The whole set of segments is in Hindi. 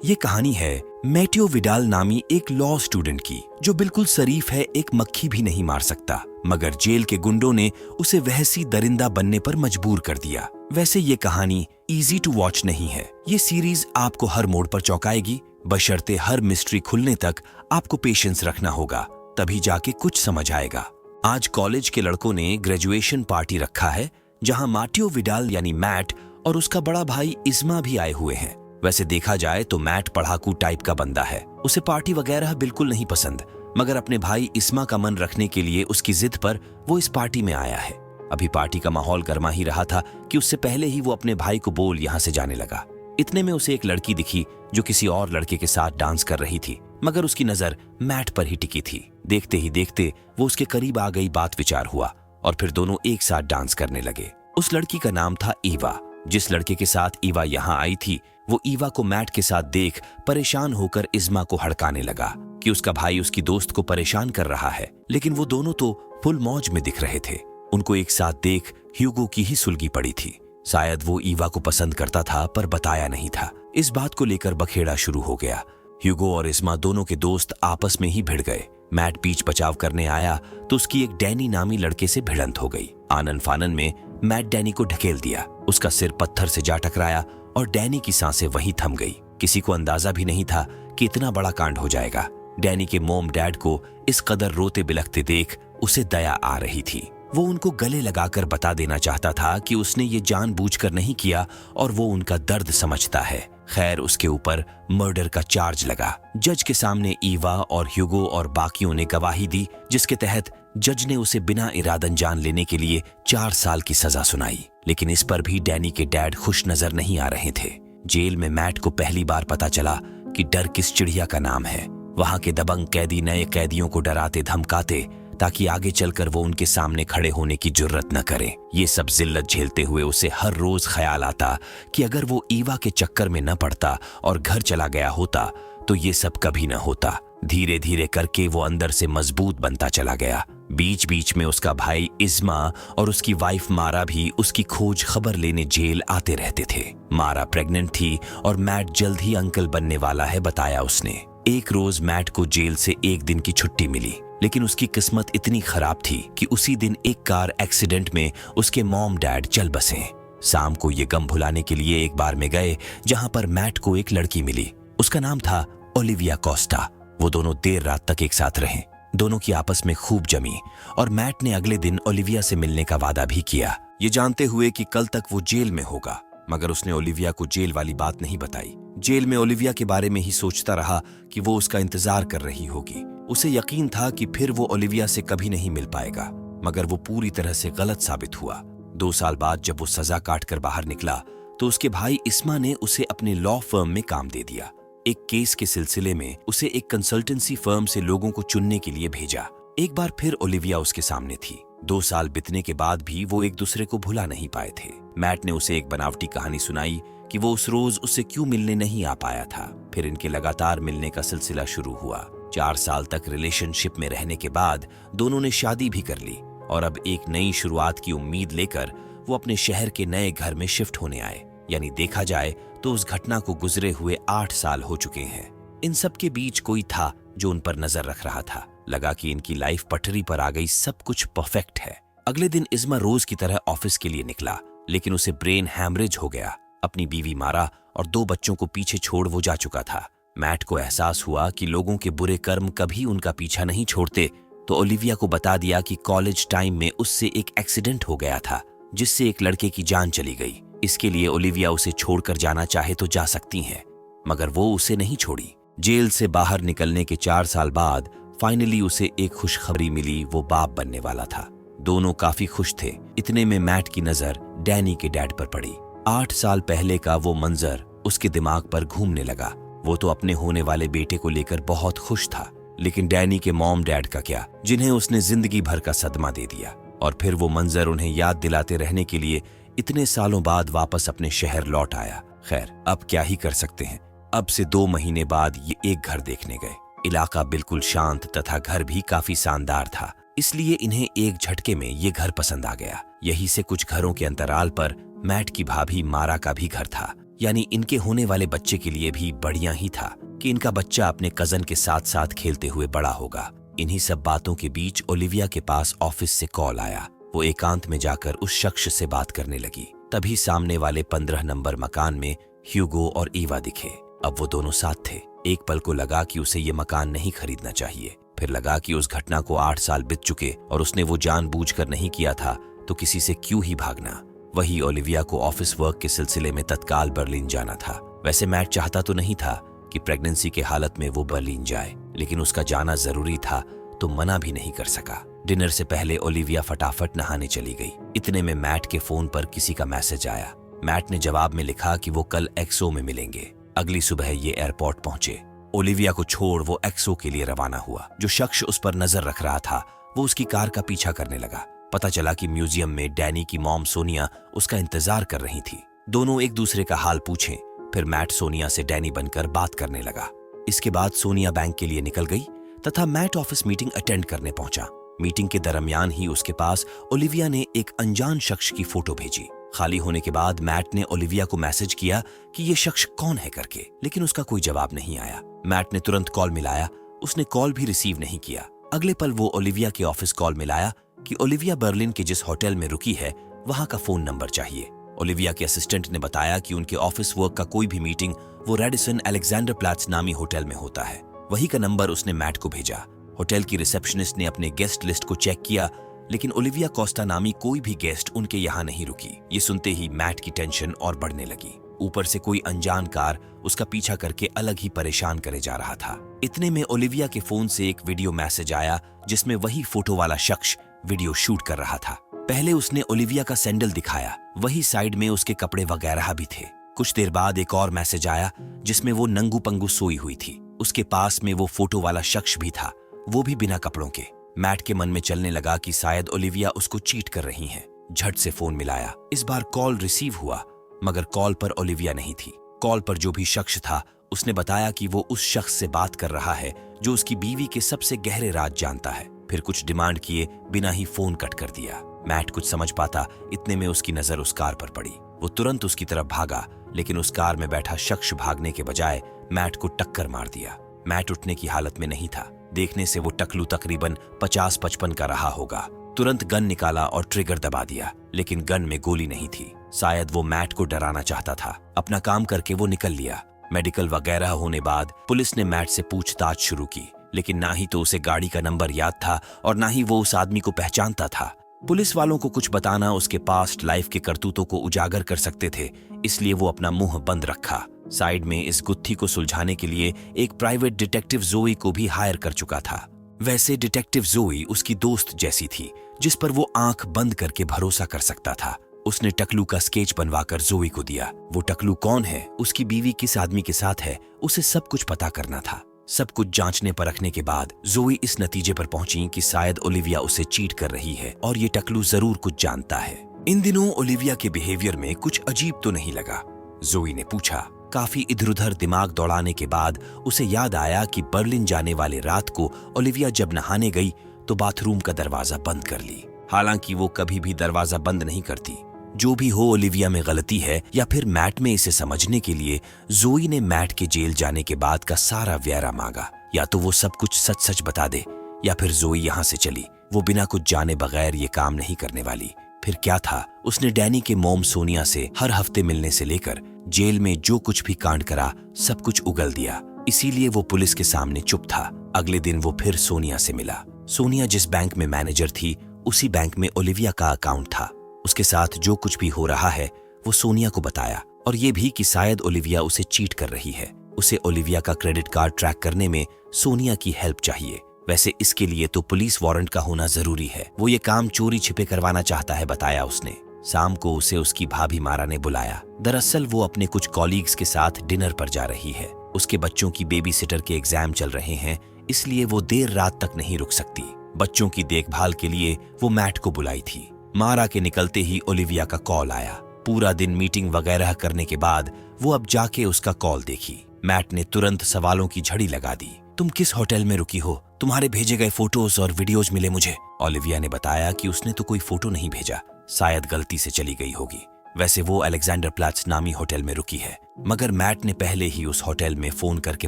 ये कहानी है मैटियो विडाल नामी एक लॉ स्टूडेंट की, जो बिल्कुल शरीफ है, एक मक्खी भी नहीं मार सकता, मगर जेल के गुंडों ने उसे वहसी दरिंदा बनने पर मजबूर कर दिया। वैसे ये कहानी इजी टू वॉच नहीं है। ये सीरीज आपको हर मोड़ पर चौंकाएगी, बशर्ते हर मिस्ट्री खुलने तक आपको पेशेंस रखना होगा, तभी जाके कुछ समझ आएगा। आज कॉलेज के लड़कों ने ग्रेजुएशन पार्टी रखा है, जहां मैटियो विडाल यानी मैट और उसका बड़ा भाई इस्मा भी आए हुए हैं। वैसे देखा जाए तो मैट पढ़ाकू टाइप का बंदा है, उसे पार्टी वगैरह बिल्कुल नहीं पसंद, मगर अपने भाई इस्मा का मन रखने के लिए उसकी जिद पर वो इस पार्टी में आया है। अभी पार्टी का माहौल गर्मा ही रहा था कि उससे पहले ही वो अपने भाई को बोल यहाँ से जाने लगा। इतने में उसे एक लड़की दिखी जो किसी और लड़के के साथ डांस कर रही थी, मगर उसकी नजर मैट पर ही टिकी थी। देखते ही देखते वो उसके करीब आ गई, बात विचार हुआ और फिर दोनों एक साथ डांस करने लगे। उस लड़की का नाम था ईवा। जिस लड़के के साथ ईवा यहाँ आई थी, वो ईवा को मैट के साथ देख परेशान होकर इस्मा को हड़काने लगा कि उसका भाई उसकी दोस्त को परेशान कर रहा है, लेकिन वो दोनों तो फुल मौज में दिख रहे थे। उनको एक साथ देख ह्यूगो की ही सुलगी पड़ी थी। शायद वो ईवा को पसंद करता था पर बताया नहीं था। इस बात को लेकर बखेड़ा शुरू हो गया। ह्यूगो और इस्मा दोनों के दोस्त आपस में ही भिड़ गए। मैट बीच बचाव करने आया तो उसकी एक डैनी नामी लड़के से भिड़ंत हो गई। आनन फानन में मैट डैनी को ढकेल दिया, उसका सिर पत्थर से जा टकराया और डैनी की सांसें वहीं थम गई। किसी को अंदाजा भी नहीं था कि इतना बड़ा कांड हो जाएगा। डैनी के मॉम डैड को इस कदर रोते बिलखते देख उसे दया आ रही थी। वो उनको गले लगाकर बता देना चाहता था कि उसने ये जानबूझकर नहीं किया और वो उनका दर्द समझता है। खैर, उसके ऊपर मर्डर का चार्ज लगा। जज के सामने ईवा और ह्यूगो और बाकियों ने गवाही दी, जिसके तहत जज ने उसे बिना इरादन जान लेने के लिए 4 साल की सजा सुनाई। लेकिन इस पर भी डैनी के डैड खुश नजर नहीं आ रहे थे। जेल में मैट को पहली बार पता चला कि डर किस चिड़िया का नाम है। वहां के दबंग कैदी नए कैदियों को डराते धमकाते ताकि आगे चलकर वो उनके सामने खड़े होने की जुर्रत न करें। ये सब जिल्लत झेलते हुए उसे हर रोज ख्याल आता कि अगर वो ईवा के चक्कर में न पड़ता और घर चला गया होता तो ये सब कभी न होता। धीरे धीरे करके वो अंदर से मजबूत बनता चला गया। बीच बीच में उसका भाई इस्मा और उसकी वाइफ मारा भी उसकी खोज खबर लेने जेल आते रहते थे। मारा प्रेग्नेंट थी और मैट जल्द ही अंकल बनने वाला है, बताया उसने। एक रोज मैट को जेल से एक दिन की छुट्टी मिली, लेकिन उसकी किस्मत इतनी खराब थी कि उसी दिन एक कार एक्सीडेंट में उसके मॉम डैड चल बसे। शाम को ये गम भुलाने के लिए एक बार में गए, जहां पर मैट को एक लड़की मिली। उसका नाम था ओलिविया कोस्टा। वो दोनों देर रात तक एक साथ रहे। दोनों की आपस में खूब जमी और मैट ने अगले दिन ओलिविया से मिलने का वादा भी किया, ये जानते हुए कि कल तक वो जेल में होगा। मगर उसने ओलिविया को जेल वाली बात नहीं बताई। जेल में ओलिविया के बारे में ही सोचता रहा कि वो उसका इंतजार कर रही होगी। उसे यकीन था कि फिर वो ओलिविया से कभी नहीं मिल पाएगा, मगर वो पूरी तरह से गलत साबित हुआ। 2 साल बाद जब वो सजा काट कर बाहर निकला तो उसके भाई इस्मा ने उसे अपने लॉ फर्म में काम दे दिया। एक केस के सिलसिले में उसे एक कंसल्टेंसी फर्म से लोगों को चुनने के लिए भेजा। एक बार फिर ओलिविया उसके सामने थी। 2 साल बीतने के बाद भी वो एक दूसरे को भुला नहीं पाए थे। मैट ने उसे एक बनावटी कहानी सुनाई कि वो उस रोज उससे क्यों मिलने नहीं आ पाया था। फिर इनके लगातार मिलने का सिलसिला शुरू हुआ। 4 साल तक रिलेशनशिप में रहने के बाद दोनों ने शादी भी कर ली और अब एक नई शुरुआत की उम्मीद लेकर वो अपने शहर के नए घर में शिफ्ट होने आए। यानी देखा जाए तो उस घटना को गुजरे हुए 8 साल हो चुके हैं। इन सब के बीच कोई था जो उन पर नजर रख रहा था। लगा कि इनकी लाइफ पटरी पर आ गई, सब कुछ परफेक्ट है। अगले दिन इस्मा रोज की तरह ऑफिस के लिए निकला, लेकिन उसे ब्रेन हैमरेज हो गया। अपनी बीवी मारा और 2 बच्चों को पीछे छोड़ वो जा चुका था। मैट को एहसास हुआ कि लोगों के बुरे कर्म कभी उनका पीछा नहीं छोड़ते, तो ओलिविया को बता दिया कि कॉलेज टाइम में उससे एक एक्सीडेंट हो गया था, जिससे एक लड़के की जान चली गई। इसके लिए ओलिविया उसे छोड़कर जाना चाहे तो जा सकती हैं, मगर वो उसे नहीं छोड़ी। जेल से बाहर निकलने के 4 साल बाद फाइनली उसे एक खुशखबरी मिली, वो बाप बनने वाला था। दोनों काफी खुश थे। इतने में मैट की नजर डैनी के डैड पर पड़ी। 8 साल पहले का वो मंजर उसके दिमाग पर घूमने लगा। वो तो अपने होने वाले बेटे को लेकर बहुत खुश था, लेकिन डैनी के मॉम डैड का क्या, जिन्हें उसने जिंदगी भर का सदमा दे दिया। और फिर वो मंजर उन्हें याद दिलाते रहने के लिए इतने सालों बाद वापस अपने शहर लौट आया। खैर, अब क्या ही कर सकते हैं। अब से 2 महीने बाद ये एक घर देखने गए। इलाका बिल्कुल शांत तथा घर भी काफी शानदार था, इसलिए इन्हें एक झटके में ये घर पसंद आ गया। यही से कुछ घरों के अंतराल पर मैट की भाभी मारा का भी घर था। यानी इनके होने वाले बच्चे के लिए भी बढ़िया ही था कि इनका बच्चा अपने कजन के साथ साथ खेलते हुए बड़ा होगा। इन्हीं सब बातों के बीच ओलिविया के पास ऑफिस से कॉल आया। वो एकांत में जाकर उस शख्स से बात करने लगी। तभी सामने वाले 15 नंबर मकान में ह्यूगो और ईवा दिखे। अब वो दोनों साथ थे। एक पल को लगा कि उसे ये मकान नहीं खरीदना चाहिए, फिर लगा कि उस घटना को 8 साल बीत चुके और उसने वो जानबूझकर नहीं किया था, तो किसी से क्यों ही भागना। वही ओलिविया को ऑफिस वर्क के सिलसिले में तत्काल बर्लिन जाना था। वैसे मैट चाहता तो नहीं था कि प्रेगनेंसी के हालत में वो बर्लिन जाए, लेकिन उसका जाना जरूरी था तो मना भी नहीं कर सका। डिनर से पहले ओलिविया फटाफट नहाने चली गई। इतने में मैट के फोन पर किसी का मैसेज आया। मैट ने जवाब में लिखा कि वो कल एक्सो में मिलेंगे। अगली सुबह ये एयरपोर्ट पहुंचे। ओलिविया को छोड़ वो एक्सो के लिए रवाना हुआ। जो शख्स उस पर नजर रख रहा था वो उसकी कार का पीछा करने लगा। पता चला कि म्यूजियम में डैनी की मॉम सोनिया उसका इंतजार कर रही थी। दोनों एक दूसरे का हाल पूछें। फिर मैट सोनिया से डैनी बनकर बात करने लगा। इसके बाद सोनिया बैंक के लिए निकल गई तथा मैट ऑफिस मीटिंग अटेंड करने पहुंचा। मीटिंग के दरमियान ही उसके पास ओलिविया ने एक अनजान शख्स की फोटो भेजी। खाली होने के बाद मैट ने ओलिविया को मैसेज किया कि ये शख्स कौन है करके, लेकिन उसका कोई जवाब नहीं आया। मैट ने तुरंत कॉल मिलाया, उसने कॉल भी रिसीव नहीं किया। अगले पल वो ओलिविया के ऑफिस कॉल मिलाया कि ओलिविया बर्लिन के जिस होटल में रुकी है वहां का फोन नंबर चाहिए। ओलिविया के असिस्टेंट ने बताया कि उनके ऑफिस वर्क का कोई भी मीटिंग वो रेडिसन अलेक्जेंडर प्लेट्स नामी होटल में होता है। वही का नंबर उसने मैट को भेजा। होटल की रिसेप्शनिस्ट ने अपने गेस्ट लिस्ट को चेक किया, लेकिन ओलिविया कोस्टा नामी कोई भी गेस्ट उनके यहाँ नहीं रुकी। ये सुनते ही मैट की टेंशन और बढ़ने लगी। ऊपर से कोई अनजान कार उसका पीछा करके अलग ही परेशान करे जा रहा था। इतने में ओलिविया के फोन से एक वीडियो मैसेज आया जिसमें वही फोटो वाला शख्स वीडियो शूट कर रहा था। पहले उसने ओलिविया का सैंडल दिखाया, वही साइड में उसके कपड़े वगैरह भी थे। कुछ देर बाद एक और मैसेज आया जिसमें वो नंगू पंगू सोई हुई थी। उसके पास में वो फोटो वाला शख्स भी था, वो भी बिना कपड़ों के। मैट के मन में चलने लगा कि शायद ओलिविया उसको चीट कर रही है। झट से फोन मिलाया। इस बार कॉल रिसीव हुआ, मगर कॉल पर ओलिविया नहीं थी। कॉल पर जो भी शख्स था उसने बताया कि वो उस शख्स से बात कर रहा है जो उसकी बीवी के सबसे गहरे राज जानता है। फिर कुछ डिमांड किए बिना ही फोन कट कर दिया। मैट कुछ समझ पाता, इतने में उसकी नजर उस कार पर पड़ी। वो तुरंत उसकी तरफ भागा, लेकिन उस कार में बैठा शख्स भागने के बजाय मैट को टक्कर मार दिया। मैट उठने की हालत में नहीं था। देखने से वो टकलू तकरीबन 50-55 का रहा होगा। तुरंत गन निकाला और ट्रिगर दबा दिया, लेकिन गन में गोली नहीं थी। शायद वो मैट को डराना चाहता था। अपना काम करके वो निकल लिया। मेडिकल वगैरह होने बाद पुलिस ने मैट से पूछताछ शुरू की, लेकिन ना ही तो उसे गाड़ी का नंबर याद था और ना ही वो उस आदमी को पहचानता था। पुलिस वालों को कुछ बताना उसके पास्ट लाइफ के करतूतों को उजागर कर सकते थे, इसलिए वो अपना मुंह बंद रखा। साइड में इस गुत्थी को सुलझाने के लिए एक प्राइवेट डिटेक्टिव जोई को भी हायर कर चुका था। वैसे डिटेक्टिव जोई उसकी दोस्त जैसी थी, जिस पर वो आंख बंद करके भरोसा कर सकता था। उसने टकलू का स्केच बनवाकर जोई को दिया। वो टकलू कौन है, उसकी बीवी किस आदमी के साथ है, उसे सब कुछ पता करना था। सब कुछ जांचने परखने के बाद जोई इस नतीजे पर पहुंची कि शायद ओलिविया उसे चीट कर रही है और ये टकलू जरूर कुछ जानता है। इन दिनों ओलिविया के बिहेवियर में कुछ अजीब तो नहीं लगा? जोई ने पूछा। काफी इधर उधर दिमाग दौड़ाने के बाद उसे याद आया कि बर्लिन जाने वाले रात को ओलिविया जब नहाने गई तो बाथरूम का दरवाजा बंद कर ली। हालांकि वो कभी भी दरवाजा बंद नहीं करती। जो भी हो, ओलिविया में गलती है या फिर मैट में, इसे समझने के लिए जोई ने मैट के जेल जाने के बाद का सारा ब्यौरा मांगा। या तो वो सब कुछ सच सच बता दे या फिर जोई यहाँ से चली। वो बिना कुछ जाने बगैर ये काम नहीं करने वाली। फिर क्या था, उसने डैनी के मॉम सोनिया से हर हफ्ते मिलने से लेकर जेल में जो कुछ भी कांड करा सब कुछ उगल दिया। इसीलिए वो पुलिस के सामने चुप था। अगले दिन वो फिर सोनिया से मिला। सोनिया जिस बैंक में मैनेजर थी उसी बैंक में ओलिविया का अकाउंट था। उसके साथ जो कुछ भी हो रहा है वो सोनिया को बताया, और ये भी कि शायद ओलिविया उसे चीट कर रही है। उसे ओलिविया का क्रेडिट कार्ड ट्रैक करने में सोनिया की हेल्प चाहिए। वैसे इसके लिए तो पुलिस वारंट का होना जरूरी है। वो ये काम चोरी छिपे करवाना चाहता है, बताया उसने। शाम को उसे उसकी भाभी मारा ने बुलाया। दरअसल वो अपने कुछ कॉलीग्स के साथ डिनर पर जा रही है। उसके बच्चों की बेबी सिटर के एग्जाम चल रहे हैं, इसलिए वो देर रात तक नहीं रुक सकती। बच्चों की देखभाल के लिए वो मैट को बुलाई थी। मारा के निकलते ही ओलिविया का कॉल आया। पूरा दिन मीटिंग वगैरह करने के बाद वो अब जाके उसका कॉल देखी। मैट ने तुरंत सवालों की झड़ी लगा दी। तुम किस होटल में रुकी हो? तुम्हारे भेजे गए फोटोज और वीडियोज मिले मुझे। ओलिविया ने बताया कि उसने तो कोई फोटो नहीं भेजा, शायद गलती से चली गई होगी। वैसे वो अलेक्जेंडर प्लाट्स नामी होटल में रुकी है, मगर मैट ने पहले ही उस होटल में फोन करके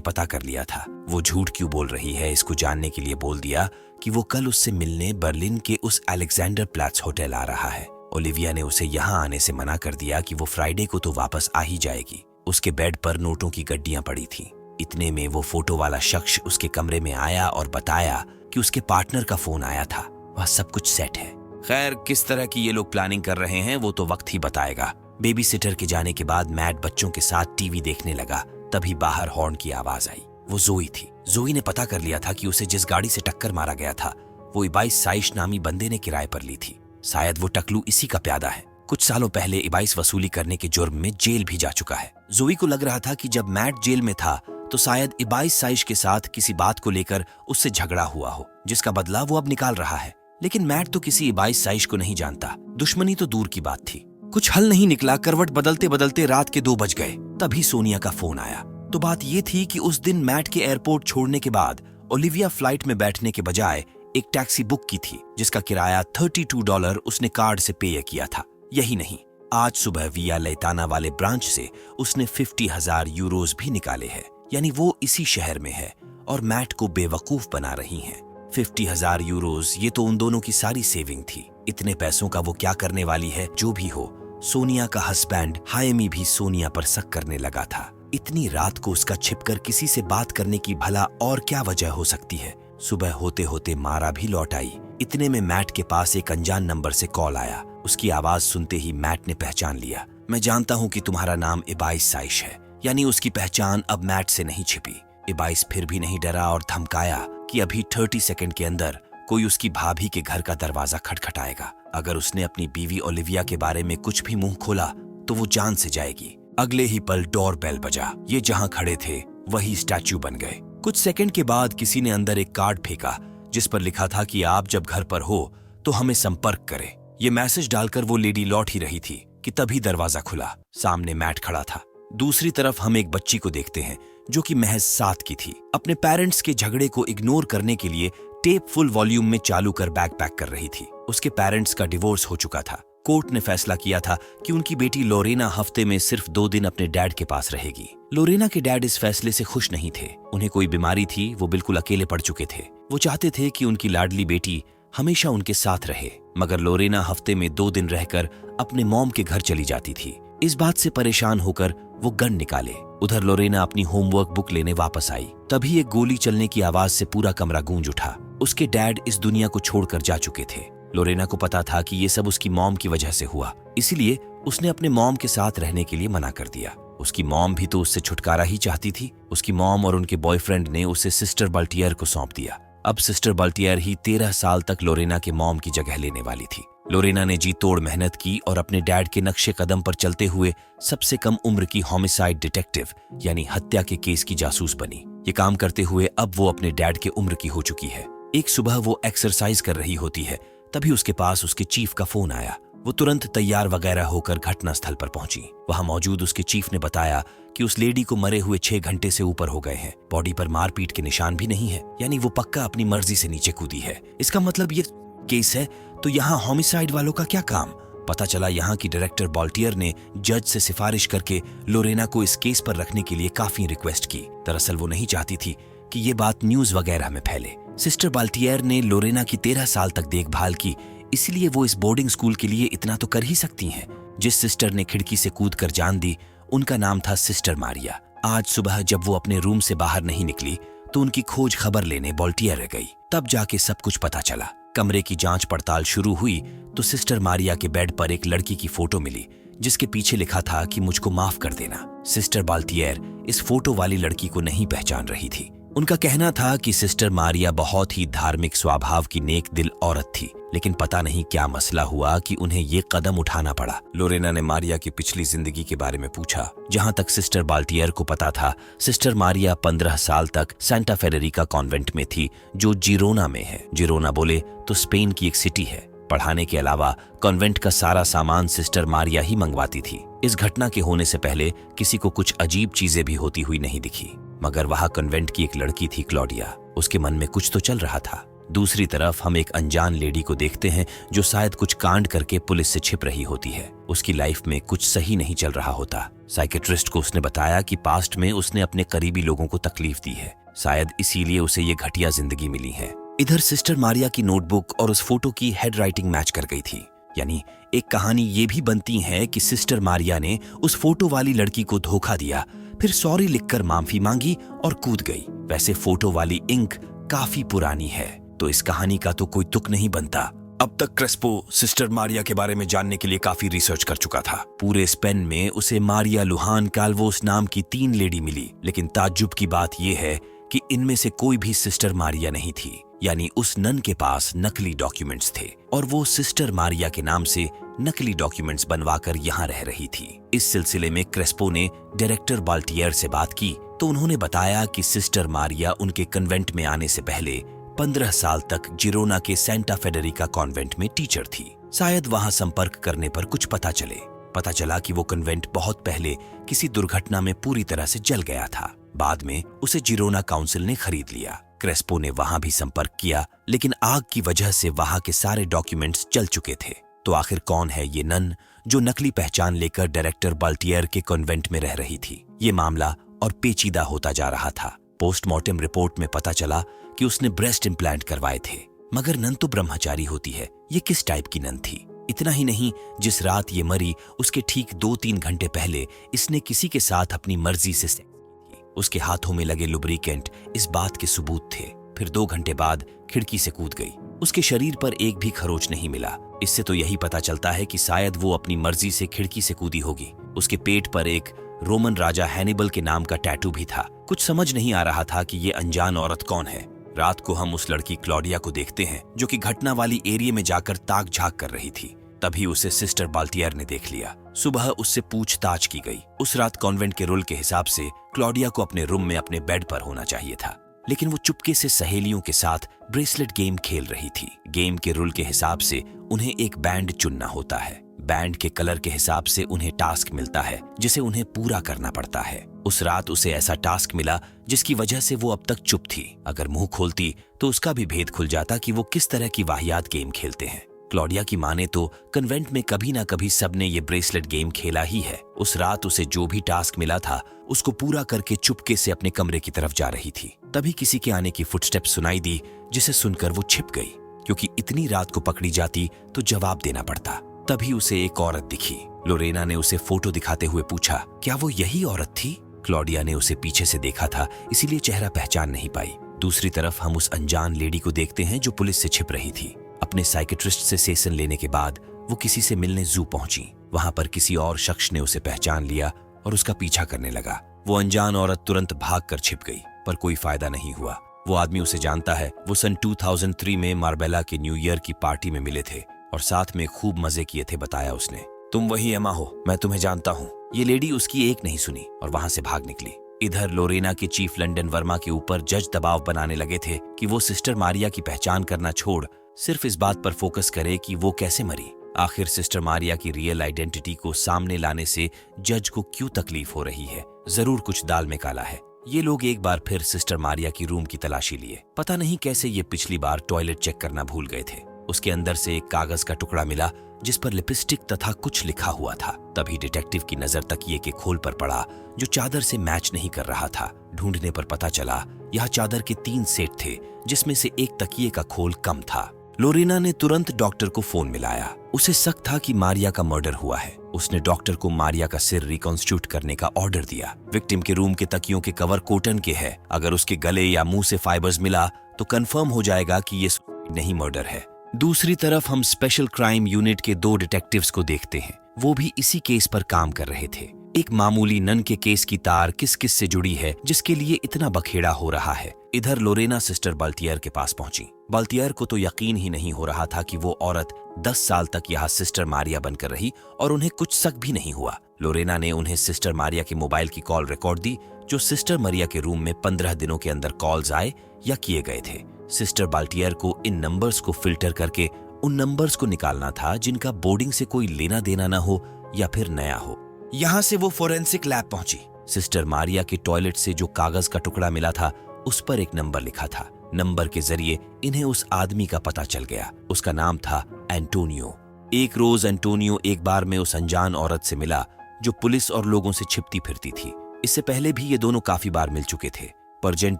पता कर लिया था। वो झूठ क्यों बोल रही है इसको जानने के लिए बोल दिया कि वो कल उससे मिलने बर्लिन के उस अलेक्जेंडर प्लाट्स होटल आ रहा है। ओलिविया ने उसे यहाँ आने से मना कर दिया कि वो फ्राइडे को तो वापस आ ही जाएगी। उसके बेड पर नोटों की गड्डियां पड़ी थीं। इतने में वो फोटो वाला शख्स उसके कमरे में आया और बताया कि उसके पार्टनर का फोन आया था, वह सब कुछ सेट है। खैर, किस तरह की ये लोग प्लानिंग कर रहे हैं वो तो वक्त ही बताएगा। बेबी सिटर के जाने के बाद मैट बच्चों के साथ टीवी देखने लगा। तभी बाहर हॉर्न की आवाज आई। वो जोई थी। जोई ने पता कर लिया था कि उसे जिस गाड़ी से टक्कर मारा गया था वो इबाइस साइश नामी बंदे ने किराए पर ली थी। शायद वो टकलू इसी का प्यादा है। कुछ सालों पहले इबाइस वसूली करने के जुर्म में जेल भी जा चुका है। जोई को लग रहा था कि जब मैट जेल में था तो शायद इबाइस साइश के साथ किसी बात को लेकर उससे झगड़ा हुआ हो, जिसका बदला वो अब निकाल रहा है। लेकिन मैट तो किसी इबाइस साइश को नहीं जानता। दुश्मनी तो दूर की बात थी। कुछ हल नहीं निकला। करवट बदलते बदलते रात के 2 बज गए। तभी सोनिया का फोन आया। तो बात ये थी कि उस दिन मैट के एयरपोर्ट छोड़ने के बाद ओलिविया फ्लाइट में बैठने के बजाय एक टैक्सी बुक की थी, जिसका किराया $32 उसने कार्ड से पे किया था। यही नहीं, आज सुबह विया लैताना वाले ब्रांच से उसने 50,000 यूरोज भी निकाले हैं। यानी वो इसी शहर में है और मैट को बेवकूफ बना रही हैं। 50,000 यूरोज, ये तो उन दोनों की सारी सेविंग थी। इतने पैसों का वो क्या करने वाली है? जो भी हो, सोनिया का हस्बैंड हायमी भी सोनिया पर शक करने लगा था। इतनी रात को उसका छिपकर किसी से बात करने की भला और क्या वजह हो सकती है? सुबह होते होते मारा भी लौट आई। इतने में मैट के पास एक अनजान नंबर से कॉल आया। उसकी आवाज सुनते ही मैट ने पहचान लिया। मैं जानता हूँ कि तुम्हारा नाम इबाइस साइश है। यानी उसकी पहचान अब मैट से नहीं छिपी। इबाइस फिर भी नहीं डरा और धमकाया कि अभी 30 सेकंड के अंदर कोई उसकी भाभी के घर का दरवाजा खटखटाएगा। अगर उसने अपनी बीवी ओलिविया के बारे में कुछ भी मुंह खोला तो वो जान से जाएगी। अगले ही पल डोर बेल बजा। ये जहां खड़े थे वही स्टैच्यू बन गए। कुछ सेकंड के बाद किसी ने अंदर एक कार्ड फेंका जिस पर लिखा था कि आप जब घर पर हो तो हमें संपर्क करें। ये मैसेज डालकर वो लेडी लौट ही रही थी कि तभी दरवाजा खुला। सामने मैट खड़ा था। दूसरी तरफ हम एक बच्ची को देखते हैं जो कि महज 7 की थी। अपने पेरेंट्स के झगड़े को इग्नोर करने के लिए टेप फुल वॉल्यूम में चालू कर बैग पैक कर रही थी। उसके पेरेंट्स का डिवोर्स हो चुका था। कोर्ट ने फैसला किया था कि उनकी बेटी लोरेना हफ्ते में सिर्फ 2 दिन अपने डैड के पास रहेगी। लोरेना के डैड इस फैसले से खुश नहीं थे। उन्हें कोई बीमारी थी, वो बिल्कुल अकेले पड़ चुके थे। वो चाहते थे कि उनकी लाडली बेटी हमेशा उनके साथ रहे, मगर लोरेना हफ्ते में 2 दिन रहकर अपने मॉम के घर चली जाती थी। इस बात से परेशान होकर वो गन निकाले। उधर लोरेना अपनी होमवर्क बुक लेने वापस आई। तभी एक गोली चलने की आवाज से पूरा कमरा गूंज उठा। उसके डैड इस दुनिया को छोड़कर जा चुके थे। लोरेना को पता था कि ये सब उसकी मॉम की वजह से हुआ, इसीलिए उसने अपने मॉम के साथ रहने के लिए मना कर दिया। उसकी मॉम भी तो उससे छुटकारा ही चाहती थी। उसकी मॉम और उनके बॉयफ्रेंड ने उसे सिस्टर बाल्टियर को सौंप दिया। अब सिस्टर बाल्टियर ही 13 साल तक लोरेना के मॉम की जगह लेने वाली थी। लोरेना ने जी तोड़ मेहनत की और अपने डैड के नक्शे कदम पर चलते हुए सबसे कम उम्र की होमिसाइड डिटेक्टिव यानी हत्या के केस की जासूस बनी। ये काम करते हुए अब वो अपने डैड के उम्र की हो चुकी है। एक सुबह वो एक्सरसाइज कर रही होती है, तभी उसके पास उसके चीफ का फोन आया। वो तुरंत तैयार वगैरह होकर घटनास्थल पर पहुंची। वहां मौजूद उसके चीफ ने बताया कि उस लेडी को मरे हुए 6 घंटे से ऊपर हो गए हैं। बॉडी पर मारपीट के निशान भी नहीं है, यानी वो पक्का अपनी मर्जी से नीचे कूदी है। इसका मतलब ये केस है तो यहाँ होमिसाइड वालों का क्या काम? पता चला यहाँ की डायरेक्टर बाल्टियर ने जज से सिफारिश करके लोरेना को इस केस पर रखने के लिए काफी रिक्वेस्ट की। दरअसल वो नहीं चाहती थी कि ये बात न्यूज वगैरह में फैले। सिस्टर बाल्टियर ने लोरेना की 13 साल तक देखभाल की, इसलिए वो इस बोर्डिंग स्कूल के लिए इतना तो कर ही सकती हैं। जिस सिस्टर ने खिड़की से कूदकर जान दी उनका नाम था सिस्टर मारिया। आज सुबह जब वो अपने रूम से बाहर नहीं निकली तो उनकी खोज खबर लेने बाल्टियर गई। तब जाके सब कुछ पता चला। कमरे की जांच पड़ताल शुरू हुई तो सिस्टर मारिया के बेड पर एक लड़की की फोटो मिली जिसके पीछे लिखा था कि मुझको माफ कर देना। सिस्टर बाल्टियर इस फोटो वाली लड़की को नहीं पहचान रही थी। उनका कहना था कि सिस्टर मारिया बहुत ही धार्मिक स्वभाव की नेक दिल औरत थी, लेकिन पता नहीं क्या मसला हुआ कि उन्हें ये कदम उठाना पड़ा। लोरेना ने मारिया की पिछली जिंदगी के बारे में पूछा। जहां तक सिस्टर बाल्टियर को पता था, सिस्टर मारिया 15 साल तक सेंटा फेडेरिका कॉन्वेंट में थी जो जिरोना में है। जिरोना बोले तो स्पेन की एक सिटी है। पढ़ाने के अलावा कॉन्वेंट का सारा सामान सिस्टर मारिया ही मंगवाती थी। इस घटना के होने से पहले किसी को कुछ अजीब चीजें भी होती हुई नहीं दिखी, मगर वहां कॉन्वेंट की एक लड़की थी क्लॉडिया। उसके मन में कुछ तो चल रहा था। दूसरी तरफ हम एक अनजान लेडी को देखते हैं जो शायद कुछ कांड करके पुलिस से छिप रही होती है। उसकी लाइफ में कुछ सही नहीं चल रहा होता। साइकेट्रिस्ट को उसने बताया कि पास्ट में उसने अपने करीबी लोगों को तकलीफ दी है, शायद इसीलिए उसे ये घटिया जिंदगी मिली है। इधर सिस्टर मारिया की नोटबुक और उस फोटो की हेड राइटिंग मैच कर गई थी। यानी एक कहानी ये भी बनती है कि सिस्टर मारिया ने उस फोटो वाली लड़की को धोखा दिया, फिर सॉरी लिखकर माफी मांगी और कूद गई। वैसे फोटो वाली इंक काफी पुरानी है, तो इस कहानी का तो कोई तुक नहीं बनता। अब तक क्रेस्पो सिस्टर मारिया के बारे में जानने के लिए काफी रिसर्च कर चुका था। पूरे स्पेन में उसे मारिया लुहान काल्वोस नाम की 3 लेडी मिली, लेकिन ताज्जुब की बात यह है कि इनमें से कोई भी सिस्टर मारिया नहीं थी। यानी उस नन के पास नकली डॉक्यूमेंट्स थे और वो सिस्टर मारिया के नाम से नकली डॉक्यूमेंट्स बनवाकर यहाँ रह रही थी। इस सिलसिले में क्रेस्पो ने डायरेक्टर बाल्टियर से बात की तो उन्होंने बताया कि सिस्टर मारिया उनके कन्वेंट में आने से पहले 15 साल तक जिरोना के सेंटा फेडेरिका कॉन्वेंट में टीचर थी। शायद वहां संपर्क करने पर कुछ पता चला कि वो कन्वेंट बहुत पहले किसी दुर्घटना में पूरी तरह से जल गया था। बाद में उसे जिरोना काउंसिल ने खरीद लिया। क्रेस्पो ने वहां भी संपर्क किया, लेकिन आग की वजह से वहां के सारे डॉक्यूमेंट्स जल चुके थे। तो आखिर कौन है ये नन जो नकली पहचान लेकर डायरेक्टर बाल्टियर के कॉन्वेंट में रह रही थी? ये मामला और पेचीदा होता जा रहा था। पोस्टमार्टम रिपोर्ट में पता चला कि उसने ब्रेस्ट इम्प्लांट करवाए थे, मगर नन तो ब्रह्मचारी होती है। ये किस टाइप की नन थी? इतना ही नहीं, जिस रात ये मरी उसके ठीक 2-3 घंटे पहले इसने किसी के साथ अपनी मर्जी से सेक्स की थी। उसके हाथों में लगे लुब्रिकेंट इस बात के सबूत थे। फिर 2 घंटे बाद खिड़की से कूद गई। उसके शरीर पर एक भी खरोच नहीं मिला। इससे तो यही पता चलता है कि शायद वो अपनी मर्जी से खिड़की से कूदी होगी। उसके पेट पर एक रोमन राजा हैनिबल के नाम का टैटू भी था। कुछ समझ नहीं आ रहा था कि ये अनजान औरत कौन है। रात को हम उस लड़की क्लॉडिया को देखते हैं जो कि घटना वाली एरिया में जाकर ताक झांक कर रही थी। तभी उसे सिस्टर बाल्टियर ने देख लिया। सुबह उससे पूछताछ की गई। उस रात कॉन्वेंट के रूल के हिसाब से क्लॉडिया को अपने रूम में अपने बेड पर होना चाहिए था, लेकिन वो चुपके से सहेलियों के साथ ब्रेसलेट गेम खेल रही थी। गेम के रूल के हिसाब से उन्हें एक बैंड चुनना होता है। बैंड के कलर के हिसाब से उन्हें टास्क मिलता है जिसे उन्हें पूरा करना पड़ता है। उस रात उसे ऐसा टास्क मिला जिसकी वजह से वो अब तक चुप थी। अगर मुंह खोलती तो उसका भी भेद खुल जाता कि वो किस तरह की वाहियात गेम खेलते हैं। क्लॉडिया की माने तो कन्वेंट में कभी ना कभी सबने ये ब्रेसलेट गेम खेला ही है। उस रात उसे जो भी टास्क मिला था उसको पूरा करके चुपके से अपने कमरे की तरफ जा रही थी। तभी किसी के आने की फुटस्टेप सुनाई दी, जिसे सुनकर वो छिप गई, क्योंकि इतनी रात को पकड़ी जाती तो जवाब देना पड़ता। तभी उसे एक औरत दिखी। लोरेना ने उसे फोटो दिखाते हुए पूछा, क्या वो यही औरत थी? क्लॉडिया ने उसे पीछे से देखा था, इसीलिए चेहरा पहचान नहीं पाई। दूसरी तरफ हम उस अनजान लेडी को देखते हैं जो पुलिस से छिप रही थी। अपने साइकेट्रिस्ट से सेशन लेने के बाद वो किसी से मिलने जू पहुंची। वहां पर किसी और शख्स ने उसे पहचान लिया और उसका पीछा करने लगा। वो अनजान औरत तुरंत भागकर छिप गई, पर कोई फायदा नहीं हुआ। वो आदमी उसे जानता है। वो सन 2003 में मार्बेला के न्यू ईयर की पार्टी में मिले थे और साथ में खूब मजे किए थे, बताया उसने। तुम वही एमा हो, मैं तुम्हें जानता हूँ। ये लेडी उसकी एक नहीं सुनी और वहां से भाग निकली। इधर लोरेना के चीफ लंडन वर्मा के ऊपर जज दबाव बनाने लगे थे कि वो सिस्टर मारिया की पहचान करना छोड़ सिर्फ इस बात पर फोकस करे कि वो कैसे मरी। आखिर सिस्टर मारिया की रियल आइडेंटिटी को सामने लाने से जज को क्यों तकलीफ हो रही है? जरूर कुछ दाल में काला है। ये लोग एक बार फिर सिस्टर मारिया की रूम की तलाशी लिए। पता नहीं कैसे ये पिछली बार टॉयलेट चेक करना भूल गए थे। उसके अंदर से एक कागज का टुकड़ा मिला जिस पर लिपस्टिक तथा कुछ लिखा हुआ था। तभी डिटेक्टिव की नजर तकिए के खोल पर पड़ा जो चादर से मैच नहीं कर रहा था। ढूंढने पर पता चला यह चादर के 3 सेट थे, जिसमें से एक तकिए का खोल कम था। लोरेना ने तुरंत डॉक्टर को फोन मिलाया। उसे शक था कि मारिया का मर्डर हुआ है। उसने डॉक्टर को मारिया का सिर रिकॉन्स्टिट्यूट करने का ऑर्डर दिया। विक्टिम के रूम के तकियों के कवर कॉटन के हैं। अगर उसके गले या मुंह से फाइबर्स मिला तो कंफर्म हो जाएगा कि ये नहीं मर्डर है। दूसरी तरफ हम स्पेशल क्राइम यूनिट के 2 डिटेक्टिव्स को देखते हैं। वो भी इसी केस पर काम कर रहे थे। एक मामूली नन के केस की तार किस किस से जुड़ी है जिसके लिए इतना बखेड़ा हो रहा है। इधर लोरेना सिस्टर बाल्टियर के पास पहुंची। बाल्टियर को तो यकीन ही नहीं हो रहा था कि वो औरत 10 साल तक यहाँ सिस्टर मारिया बनकर रही और उन्हें कुछ शक भी नहीं हुआ। लोरेना ने उन्हें सिस्टर मारिया के मोबाइल की कॉल रिकॉर्ड दी जो सिस्टर मारिया के रूम में 15 दिनों के अंदर कॉल्स आए या किए गए थे। सिस्टर बाल्टियर को इन नंबर्स को फिल्टर करके उन नंबर्स को निकालना था जिनका बोर्डिंग से कोई लेना देना ना हो या फिर नया हो। यहाँ से वो फोरेंसिक लैब पहुंची। सिस्टर मारिया के टॉयलेट से जो कागज का टुकड़ा मिला था उस पर एक नंबर लिखा था नंबर के जरिए इन्हें उस आदमी का पता चल गया। उसका नाम था एंटोनियो। एक रोज एंटोनियो एक बार में उस अनजान औरत से मिला जो पुलिस और लोगों से छिपती फिरती थी। इससे पहले भी ये दोनों काफी बार मिल चुके थे। अर्जेंट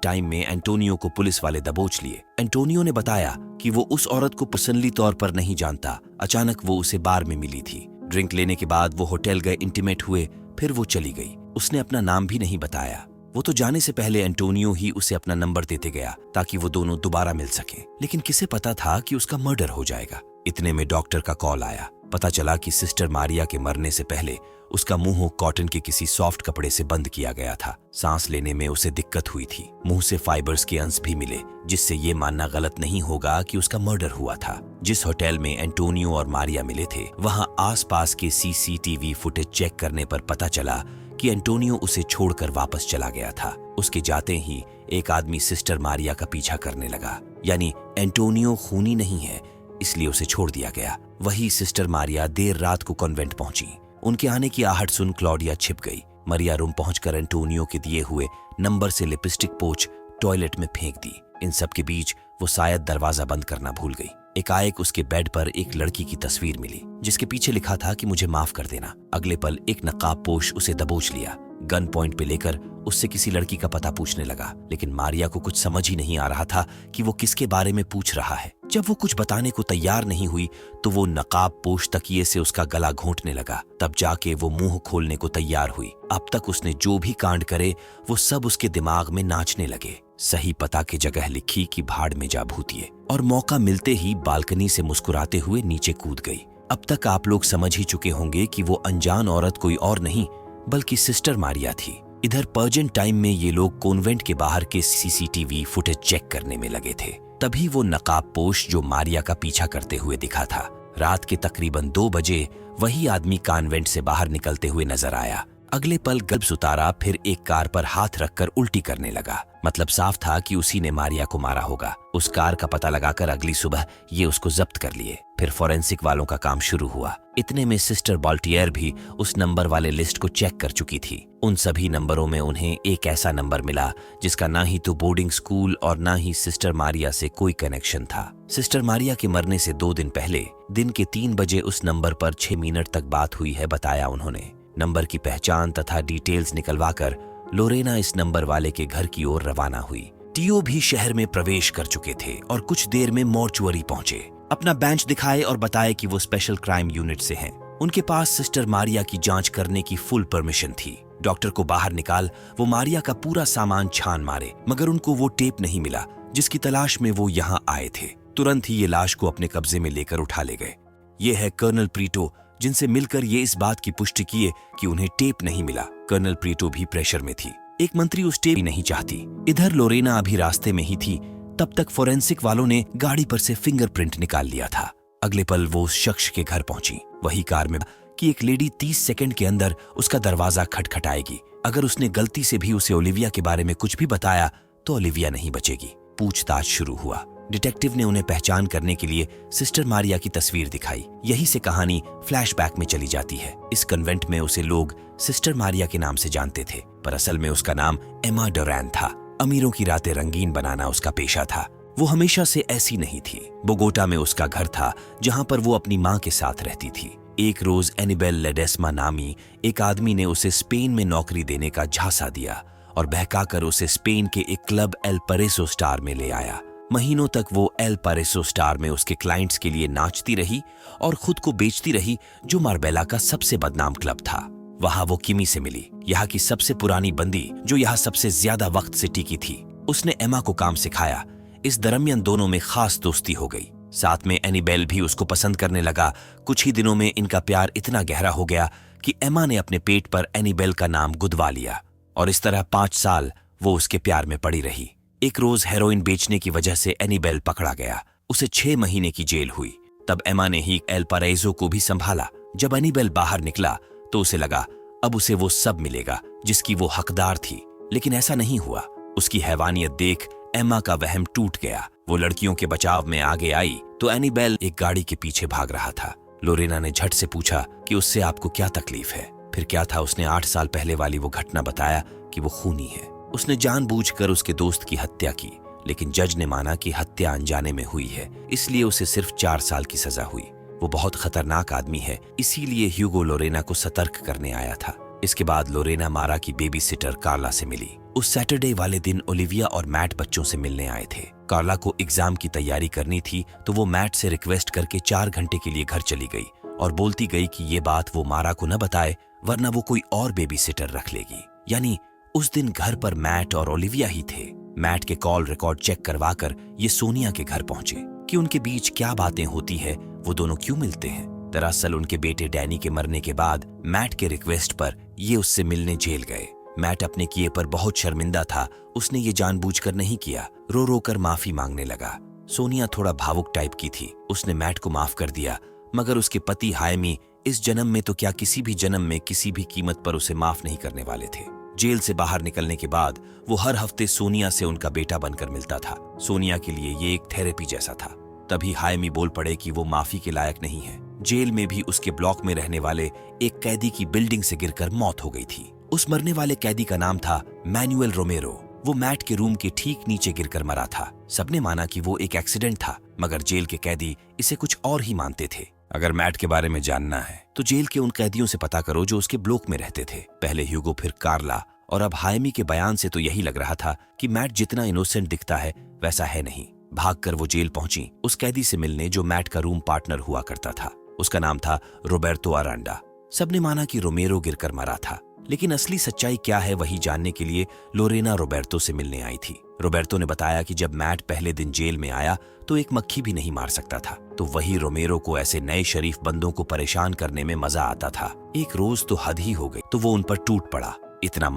टाइम में एंटोनियो को पुलिस वाले दबोच लिए। एंटोनियो ने बताया कि वो उस औरत को पर्सनली तौर पर नहीं जानता। अचानक वो उसे बार में मिली थी। ड्रिंक लेने के बाद वो होटल गए, इंटीमेट हुए, फिर वो चली गई। उसने अपना नाम भी नहीं बताया। वो तो जाने से पहले एंटोनियो ही उसे अपना नंबर देते गया ताकि वो दोनों दोबारा मिल सकें। लेकिन किसे पता था कि उसका मर्डर हो जाएगा। इतने में डॉक्टर का कॉल आया। पता चला कि सिस्टर मारिया के मरने से पहले उसका मुंह कॉटन के किसी सॉफ्ट कपड़े से बंद किया गया था। सांस लेने में उसे दिक्कत हुई थी। मुंह से फाइबर्स के अंश भी मिले, जिससे ये मानना गलत नहीं होगा कि उसका मर्डर हुआ था। जिस होटल में एंटोनियो और मारिया मिले थे, वहां आसपास के सीसीटीवी फुटेज चेक करने पर पता चला कि एंटोनियो उसे छोड़कर वापस चला गया था। उसके जाते ही एक आदमी सिस्टर मारिया का पीछा करने लगा। यानी एंटोनियो खूनी नहीं है, इसलिए उसे छोड़ दिया गया। वही सिस्टर मारिया देर रात को कॉन्वेंट पहुंची। उनके आने की आहट सुन क्लॉडिया छिप गई। मारिया रूम पहुंचकर एंटोनियो के दिए हुए नंबर से लिपस्टिक पोंछ टॉयलेट में फेंक दी। इन सब के बीच वो शायद दरवाजा बंद करना भूल गई। एकाएक उसके बेड पर एक लड़की की तस्वीर मिली, जिसके पीछे लिखा था कि मुझे माफ कर देना। अगले पल एक नकाबपोश उसे दबोच लिया। गन पॉइंट पे लेकर उससे किसी लड़की का पता पूछने लगा। लेकिन मारिया को कुछ समझ ही नहीं आ रहा था कि वो किसके बारे में पूछ रहा है। जब वो कुछ बताने को तैयार नहीं हुई तो वो नकाबपोश तकिए से उसका गला घोंटने लगा। तब जाके वो मुंह खोलने को तैयार हुई। अब तक उसने जो भी कांड करे वो सब उसके दिमाग में नाचने लगे। सही पता की जगह लिखी कि भाड़ में जा भूतिए, और मौका मिलते ही बालकनी से मुस्कुराते हुए नीचे कूद गई। अब तक आप लोग समझ ही चुके होंगे कि वो अनजान औरत कोई और नहीं बल्कि सिस्टर मारिया थी। इधर पर्जेंट टाइम में ये लोग कॉन्वेंट के बाहर के सीसीटीवी फुटेज चेक करने में लगे थे। तभी वो नकाबपोश जो मारिया का पीछा करते हुए दिखा था। रात के तकरीबन 2 बजे वही आदमी कॉन्वेंट से बाहर निकलते हुए नजर आया। अगले पल ग्लव्स उतारा, फिर एक कार पर हाथ रखकर उल्टी करने लगा। मतलब साफ था कि उसी ने मारिया को मारा होगा। उस कार का पता लगाकर अगली सुबह ये उसको जब्त कर लिए। फिर फॉरेंसिक वालों का काम शुरू हुआ। इतने में सिस्टर बॉल्टियर भी उस नंबर वाले लिस्ट को चेक कर चुकी थी। उन सभी नंबरों में उन्हें एक ऐसा नंबर मिला जिसका ना ही तो बोर्डिंग स्कूल और ना ही सिस्टर मारिया से कोई कनेक्शन था। सिस्टर मारिया के मरने से 2 दिन पहले दिन के 3 बजे उस नंबर पर 6 मिनट तक बात हुई है, बताया उन्होंने। नंबर की पहचान तथा डिटेल्स निकलवाकर लोरेना इस नंबर वाले के घर की ओर रवाना हुई। टीओ भी शहर में प्रवेश कर चुके थे और कुछ देर में मॉर्चुअरी पहुंचे। अपना बेंच दिखाए और बताए कि वो स्पेशल क्राइम यूनिट से हैं। उनके पास सिस्टर मारिया की जांच करने की फुल परमिशन थी। डॉक्टर को बाहर निकाल वो मारिया का पूरा सामान छान मारे, मगर उनको वो टेप नहीं मिला जिसकी तलाश में वो यहाँ आए थे। तुरंत ही ये लाश को अपने कब्जे में लेकर उठा ले गए। ये है कर्नल प्रीटो, जिनसे मिलकर ये इस बात की पुष्टि किए कि उन्हें टेप नहीं मिला। कर्नल प्रीटो भी प्रेशर में थी। एक मंत्री उस टेप नहीं चाहती। इधर लोरेना अभी रास्ते में ही थी। तब तक फोरेंसिक वालों ने गाड़ी पर से फिंगरप्रिंट निकाल लिया था। अगले पल वो उस शख्स के घर पहुंची, वही कार में कि एक लेडी 30 सेकंड के अंदर उसका दरवाजा खटखटाएगी। अगर उसने गलती से भी उसे ओलिविया के बारे में कुछ भी बताया तो ओलिविया नहीं बचेगी। पूछताछ शुरू हुआ। डिटेक्टिव ने उन्हें पहचान करने के लिए सिस्टर मारिया की तस्वीर दिखाई। यहीं से कहानी फ्लैशबैक में चली जाती है। इस कन्वेंट में उसे लोग सिस्टर मारिया के नाम से जानते थे, पर असल में उसका नाम एमा डोरैन था। अमीरों की रातें रंगीन बनाना उसका पेशा था। वो हमेशा से ऐसी नहीं थी। बोगोटा में उसका घर था, जहां पर वो अपनी माँ के साथ रहती थी। एक रोज एनिबेल लेडेस्मा नामी एक आदमी ने उसे स्पेन में नौकरी देने का झांसा दिया और बहकाकर उसे स्पेन के एक क्लब एल परेसो स्टार में ले आया। महीनों तक वो एल परेसो स्टार में उसके क्लाइंट्स के लिए नाचती रही और खुद को बेचती रही, जो मार्बेला का सबसे बदनाम क्लब था। वहां वो किमी से मिली, यहाँ की सबसे पुरानी बंदी जो यहाँ सबसे ज्यादा वक्त से टिकी थी। उसने एमा को काम सिखाया। इस दरमियान दोनों में खास दोस्ती हो गई। साथ में एनिबेल भी उसको पसंद करने लगा। कुछ ही दिनों में इनका प्यार इतना गहरा हो गया कि एमा ने अपने पेट पर एनिबेल का नाम गुदवा लिया और इस तरह 5 साल वो उसके प्यार में पड़ी रही। एक रोज हेरोइन बेचने की वजह से एनिबेल पकड़ा गया। उसे 6 महीने की जेल हुई। तब एमा ने ही एल परेसो को भी संभाला। जब एनिबेल बाहर निकला तो उसे लगा अब उसे वो सब मिलेगा जिसकी वो हकदार थी, लेकिन ऐसा नहीं हुआ। उसकी हैवानियत देख एमा का वहम टूट गया। वो लड़कियों के बचाव में आगे आई तो एनिबेल एक गाड़ी के पीछे भाग रहा था। लोरेना ने झट से पूछा कि उससे आपको क्या तकलीफ है। फिर क्या था, उसने 8 साल पहले वाली वो घटना बताया कि वो खूनी है। उसने जानबूझकर उसके दोस्त की हत्या की, लेकिन जज ने माना कि हत्या अनजाने में हुई है, इसलिए उसे सिर्फ 4 साल की सजा हुई। वो बहुत खतरनाक आदमी है, इसीलिए ह्यूगो लोरेना को सतर्क करने आया था। इसके बाद लोरेना मारा की बेबी सिटर कार्ला से मिली। उस सैटरडे वाले दिन ओलिविया और मैट बच्चों से मिलने आए थे। कार्ला को एग्जाम की तैयारी करनी थी, तो वो मैट से रिक्वेस्ट करके 4 घंटे के लिए घर चली गई और बोलती गई कि ये बात वो मारा को न बताए, वरना वो कोई और बेबी सिटर रख लेगी। यानी उस दिन घर पर मैट और ओलिविया ही थे। मैट के कॉल रिकॉर्ड चेक करवाकर ये सोनिया के घर पहुंचे कि उनके बीच क्या बातें होती है, वो दोनों क्यों मिलते हैं। दरअसल उनके बेटे डैनी के मरने के बाद मैट के रिक्वेस्ट पर ये उससे मिलने जेल गए। मैट अपने किए पर बहुत शर्मिंदा था, उसने ये जानबूझकर नहीं किया। रो रो कर माफी मांगने लगा। सोनिया थोड़ा भावुक टाइप की थी, उसने मैट को माफ कर दिया, मगर उसके पति हायमी इस जन्म में तो क्या किसी भी जन्म में किसी भी कीमत पर उसे माफ नहीं करने वाले थे। जेल से बाहर निकलने के बाद वो हर हफ्ते सोनिया से उनका बेटा बनकर मिलता था। सोनिया के लिए ये एक थेरेपी जैसा था। तभी हायमी बोल पड़े कि वो माफी के लायक नहीं है। जेल में भी उसके ब्लॉक में रहने वाले एक कैदी की बिल्डिंग से गिरकर मौत हो गई थी। उस मरने वाले कैदी का नाम था मैनुएल रोमेरो। वो मैट के रूम के ठीक नीचे गिरकर मरा था। सबने माना कि वो एक एक्सीडेंट था, मगर जेल के कैदी इसे कुछ और ही मानते थे। अगर मैट के बारे में जानना है तो जेल के उन कैदियों से पता करो जो उसके ब्लॉक में रहते थे। पहले ह्यूगो, फिर कार्ला और अब हायमी के बयान से तो यही लग रहा था कि मैट जितना इनोसेंट दिखता है वैसा है नहीं। भागकर वो जेल पहुंची उस कैदी से मिलने जो मैट का रूम पार्टनर हुआ करता था। उसका नाम था रोबर्टो अरांडा। सबने माना कि रोमेरो गिरकर मरा था, लेकिन असली सच्चाई क्या है वही जानने के लिए लोरेना रोबर्टो से मिलने आई थी। रोबर्टो ने बताया कि जब मैट पहले दिन जेल में आया तो एक मक्खी भी नहीं मार सकता था, तो वही रोमेरो को ऐसे नए शरीफ बंदों को परेशान करने में मजा आता था। एक रोज तो हद ही हो गई, तो वो उन पर टूट पड़ा। इतना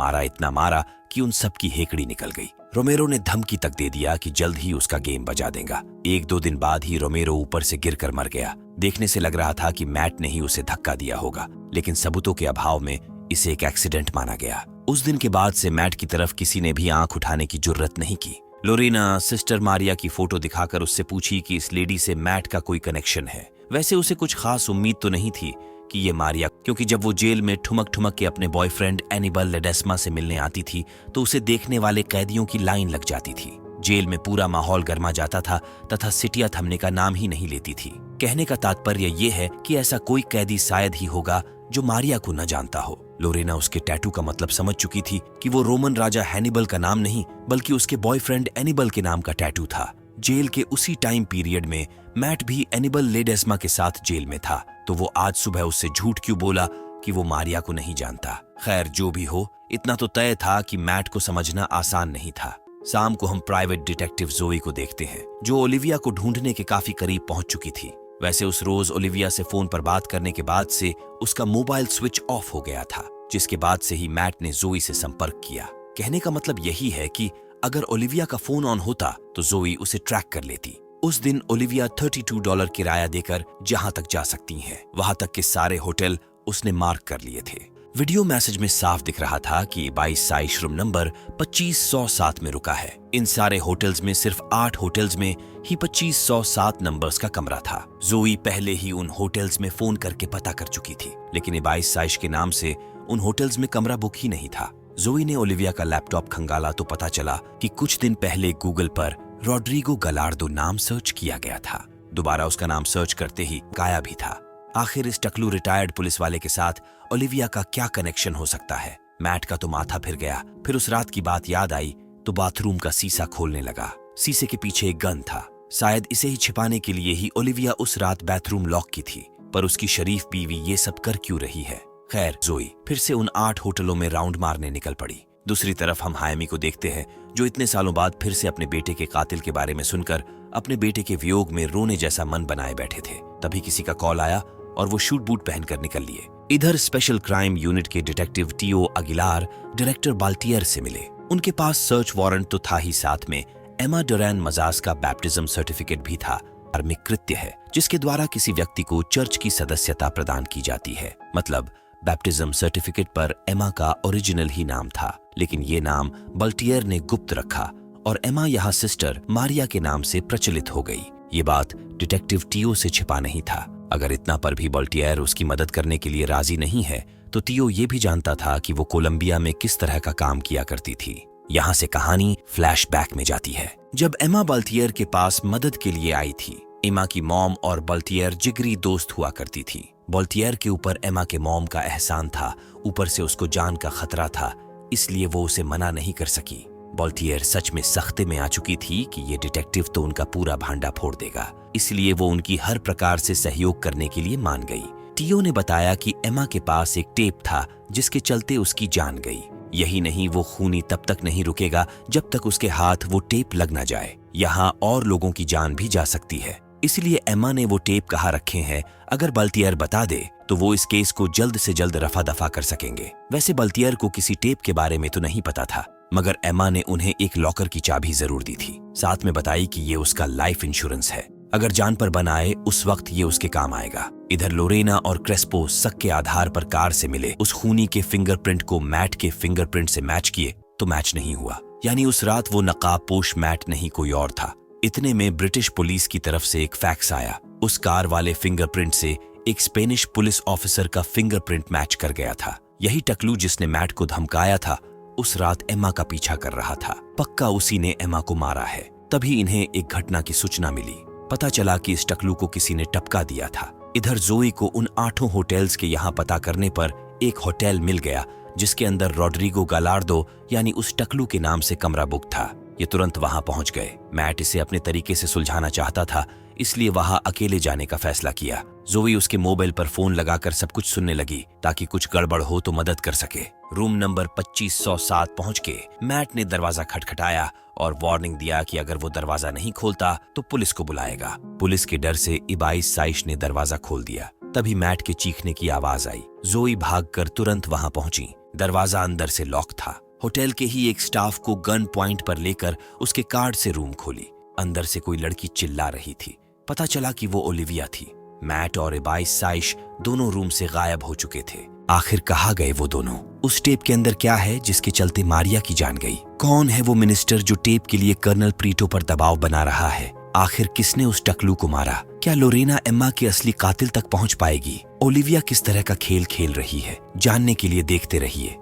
मारा कि उन सब की हेकड़ी निकल गई। रोमेरो ने धमकी तक दे दिया कि जल्द ही उसका गेम बजा देगा। 1-2 दिन बाद ही रोमेरो ऊपर से गिरकर मर गया। देखने से लग रहा था कि मैट ने ही उसे धक्का दिया होगा, लेकिन सबूतों के अभाव में इसे एक एक्सीडेंट माना गया। उस दिन के बाद से मैट की तरफ किसी ने भी आंख उठाने की जुर्रत नहीं की। लोरेना सिस्टर मारिया की फोटो दिखाकर उससे पूछी कि इस लेडी से मैट का कोई कनेक्शन है। वैसे उसे कुछ खास उम्मीद तो नहीं थी कि ये मारिया, क्योंकि जब वो जेल में ठुमक के अपने बॉयफ्रेंड एनिबल लेडेस्मा से मिलने आती थी तो उसे देखने वाले कैदियों की लाइन लग जाती थी। जेल में पूरा माहौल गर्मा जाता था तथा सिटिया थमने का नाम ही नहीं लेती थी। कहने का तात्पर्य ये है कि ऐसा कोई कैदी शायद ही होगा जो मारिया को न जानता हो। लोरेना उसके टैटू का मतलब समझ चुकी थी कि वो रोमन राजा हैनिबल का नाम नहीं, बल्कि उसके बॉयफ्रेंड एनिबल के नाम का टैटू था। जेल के उसी टाइम पीरियड में मैट भी एनिबल लेडेस्मा के साथ जेल में था, तो वो आज सुबह उससे झूठ क्यों बोला कि वो मारिया को नहीं जानता। खैर, जो भी हो, इतना तो तय था कि मैट को समझना आसान नहीं था। शाम को हम प्राइवेट डिटेक्टिव जोई को देखते हैं, जो ओलिविया को ढूंढने के काफी करीब पहुंच चुकी थी। वैसे उस रोज ओलिविया से फोन पर बात करने के बाद से उसका मोबाइल स्विच ऑफ हो गया था, जिसके बाद से ही मैट ने जोई से संपर्क किया। कहने का मतलब यही है कि अगर ओलिविया का फोन ऑन होता तो जोई उसे ट्रैक कर लेती। उस दिन ओलिविया $32 किराया देकर जहां तक जा सकती हैं, वहां तक के सारे होटल उसने मार्क कर लिए थे। वीडियो मैसेज में साफ दिख रहा था कि 22 रूम नंबर 2507 में रुका है। इन सारे होटल्स में सिर्फ 8 होटल्स में ही 2507 नंबर्स का कमरा था। जोई पहले ही उन होटल्स में फोन करके पता कर चुकी थी, लेकिन 22 के नाम से उन होटल्स में कमरा बुक ही नहीं था। जोई ने ओलिविया का लैपटॉप खंगाला तो पता चला कि कुछ दिन पहले गूगल पर रॉड्रिगो गलार्डो नाम सर्च किया गया था। दोबारा उसका नाम सर्च करते ही गायब भी था। आखिर इस टकलू रिटायर्ड पुलिस वाले के साथ ओलिविया का क्या कनेक्शन हो सकता है? मैट का तो माथा फिर गया। फिर उस रात की बात याद आई तो बाथरूम का शीशा खोलने लगा। शीशे के पीछे एक गन था। शायद इसे ही छिपाने के लिए ही ओलिविया उस रात बाथरूम लॉक की थी। पर उसकी शरीफ बीवी ये सब कर क्यों रही है? खैर, जोई फिर से उन 8 होटलों में राउंड मारने निकल पड़ी। दूसरी तरफ हम हायमी को देखते हैं, जो इतने सालों बाद फिर से अपने बेटे के कातिल के बारे में सुनकर अपने बेटे के वियोग में रोने जैसा मन बनाए बैठे थे। तभी किसी का कॉल आया और वो शूट बूट पहनकर निकल लिए। इधर स्पेशल क्राइम यूनिट के डिटेक्टिव टीओ अगिलार डायरेक्टर बाल्टियर से मिले। उनके पास सर्च वारंट तो था ही, साथ में एमा डोरैन मजाज का बैप्टिज्म सर्टिफिकेट भी था। धार्मिक कृत्य है जिसके द्वारा किसी व्यक्ति को चर्च की सदस्यता प्रदान की जाती है। मतलब बैप्टिज्म सर्टिफिकेट पर एमा का ओरिजिनल ही नाम था, लेकिन ये नाम बाल्टियर ने गुप्त रखा और एमा यहाँ सिस्टर मारिया के नाम से प्रचलित हो गई। ये बात डिटेक्टिव टीओ से छिपा नहीं था। अगर इतना पर भी बाल्टियर उसकी मदद करने के लिए राजी नहीं है तो टीओ ये भी जानता था कि वो कोलंबिया में किस तरह का काम किया करती थी। यहाँ से कहानी फ्लैशबैक में जाती है। जब एमा बल्थियर के पास मदद के लिए आई थी, एमा की मॉम और बल्थियर जिगरी दोस्त हुआ करती थी। बल्थियर के ऊपर एमा के मॉम का एहसान था, ऊपर से उसको जान का खतरा था, इसलिए वो उसे मना नहीं कर सकी। बल्थियर सच में सख्ते में आ चुकी थी कि ये डिटेक्टिव तो उनका पूरा भांडा फोड़ देगा, इसलिए वो उनकी हर प्रकार से सहयोग करने के लिए मान गई। टियो ने बताया कि एमा के पास एक टेप था जिसके चलते उसकी जान गई। यही नहीं, वो खूनी तब तक नहीं रुकेगा जब तक उसके हाथ वो टेप लग ना जाए। यहाँ और लोगों की जान भी जा सकती है, इसलिए एमा ने वो टेप कहाँ रखे हैं, अगर बल्थियर बता दे तो वो इस केस को जल्द से जल्द रफा दफा कर सकेंगे। वैसे बल्थियर को किसी टेप के बारे में तो नहीं पता था, मगर एमा ने उन्हें एक लॉकर की चाबी जरूर दी थी। साथ में बताई कि ये उसका लाइफ इंश्योरेंस है, अगर जान पर बन आए उस वक्त ये उसके काम आएगा। इधर लोरेना और क्रेस्पो शक के आधार पर कार से मिले उस खूनी के फिंगरप्रिंट को मैट के फिंगरप्रिंट से मैच किए तो मैच नहीं हुआ, यानी उस रात वो नकाबपोश मैट नहीं कोई और था। इतने में ब्रिटिश पुलिस की तरफ से एक फैक्स आया, उस कार वाले फिंगरप्रिंट से एक स्पेनिश पुलिस ऑफिसर का फिंगरप्रिंट मैच कर गया था। यही टकलू जिसने मैट को धमकाया था उस रात एमा का पीछा कर रहा था, पक्का उसी ने एमा को मारा है। तभी इन्हें एक घटना की सूचना मिली, पता चला कि इस टकलू को किसी ने टपका दिया था। इधर जोई को उन 8 होटल्स के यहाँ पता करने पर एक होटल मिल गया जिसके अंदर रॉड्रिगो गालार्डो यानी उस टकलू के नाम से कमरा बुक था। ये तुरंत वहां पहुंच गए। मैट इसे अपने तरीके से सुलझाना चाहता था, इसलिए वहां अकेले जाने का फैसला किया। जोई उसके मोबाइल पर फोन लगाकर सब कुछ सुनने लगी ताकि कुछ गड़बड़ हो तो मदद कर सके। रूम नंबर 2507 पहुंच के मैट ने दरवाजा खटखटाया और वार्निंग दिया कि अगर वो दरवाजा नहीं खोलता तो पुलिस को बुलाएगा। पुलिस के डर से इबाइस साइश ने दरवाजा खोल दिया। तभी मैट के चीखने की आवाज आई। जोई भागकर तुरंत वहां पहुंची। दरवाजा अंदर से लॉक था। होटल के ही एक स्टाफ को गन पॉइंट पर लेकर उसके कार्ड से रूम खोली। अंदर से कोई लड़की चिल्ला रही थी। पता चला कि वो ओलिविया थी। मैट और इबाइस साइश दोनों रूम से गायब हो चुके थे। आखिर कहाँ गए वो दोनों? उस टेप के अंदर क्या है जिसके चलते मारिया की जान गई? कौन है वो मिनिस्टर जो टेप के लिए कर्नल प्रीटो पर दबाव बना रहा है? आखिर किसने उस टकलू को मारा? क्या लोरेना एम्मा के असली कातिल तक पहुंच पाएगी? ओलिविया किस तरह का खेल खेल रही है? जानने के लिए देखते रहिए।